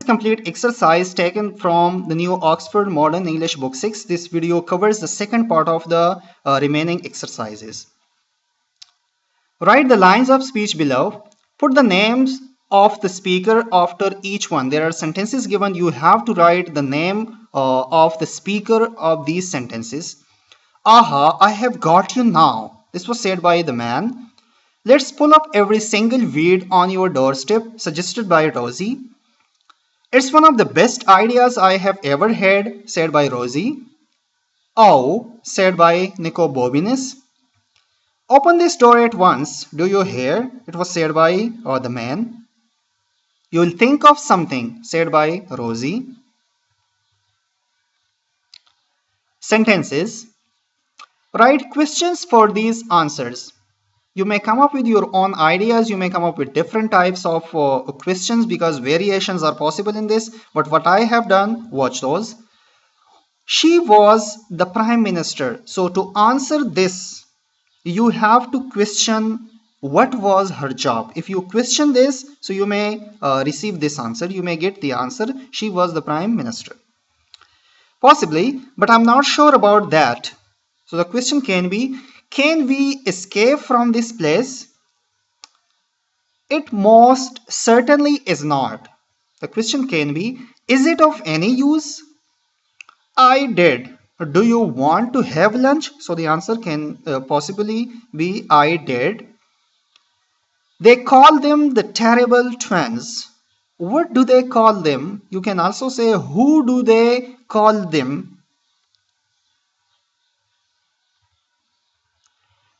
Complete exercise taken from the new Oxford Modern English Book 6. This video covers the second part of the remaining exercises. Write the lines of speech below. Put the names of the speaker after each one. There are sentences given. You have to write the name of the speaker of these sentences. Aha, I have got you now. This was said by the man. Let's pull up every single weed on your doorstep, suggested by Rosie. It's one of the best ideas I have ever had, said by Rosie. Oh, said by Nico Bobinis. Open this door at once, do you hear? It was said by the man. You'll think of something, said by Rosie. Sentences. Write questions for these answers. You may come up with your own ideas. You may come up with different types of questions because variations are possible in this. But what I have done, watch those. She was the prime minister. So to answer this, you have to question what was her job. If you question this, so you may receive this answer. You may get the answer. She was the prime minister. Possibly, but I'm not sure about that. So the question can be, can we escape from this place? It most certainly is not. The question can be, is it of any use? I did. Do you want to have lunch? So the answer can possibly be I did. They call them the terrible twins. What do they call them? You can also say who do they call them?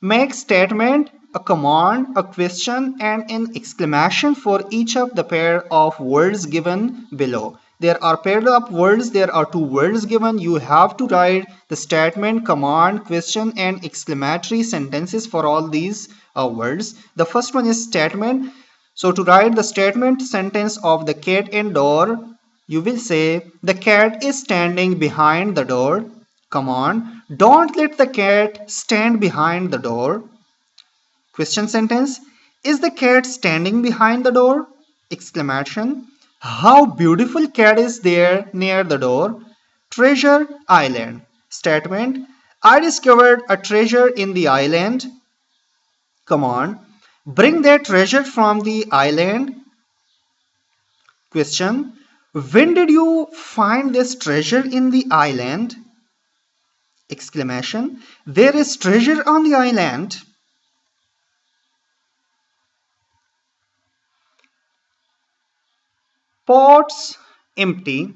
Make statement, a command, a question, and an exclamation for each of the pair of words given below. There are paired up words, there are two words given. You have to write the statement, command, question, and exclamatory sentences for all these words. The first one is statement. So to write the statement sentence of the cat and door, you will say, the cat is standing behind the door. Command, don't let the cat stand behind the door. Question sentence, is the cat standing behind the door? Exclamation, how beautiful cat is there near the door. Treasure island. Statement, I discovered a treasure in the island. Command, bring that treasure from the island. Question, when did you find this treasure in the island? Exclamation, there is treasure on the island. Pots empty.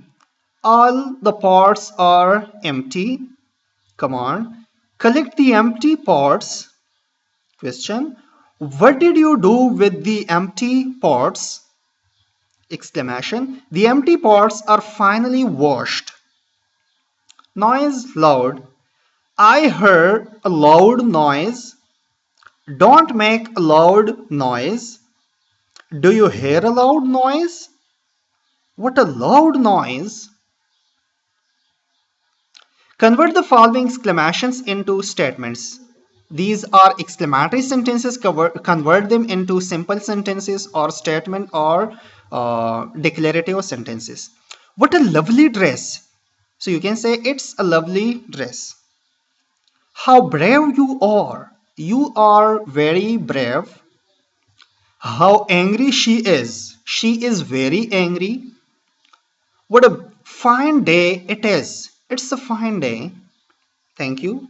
All the pots are empty. Command, collect the empty pots. Question, what did you do with the empty pots? Exclamation, the empty pots are finally washed. Noise loud. I heard a loud noise. Don't make a loud noise. Do you hear a loud noise? What a loud noise. Convert the following exclamations into statements. These are exclamatory sentences. Convert them into simple sentences or statement or declarative sentences. What a lovely dress. So you can say it's a lovely dress. How brave you are. You are very brave. How angry she is. She is very angry. What a fine day it is. It's a fine day. Thank you.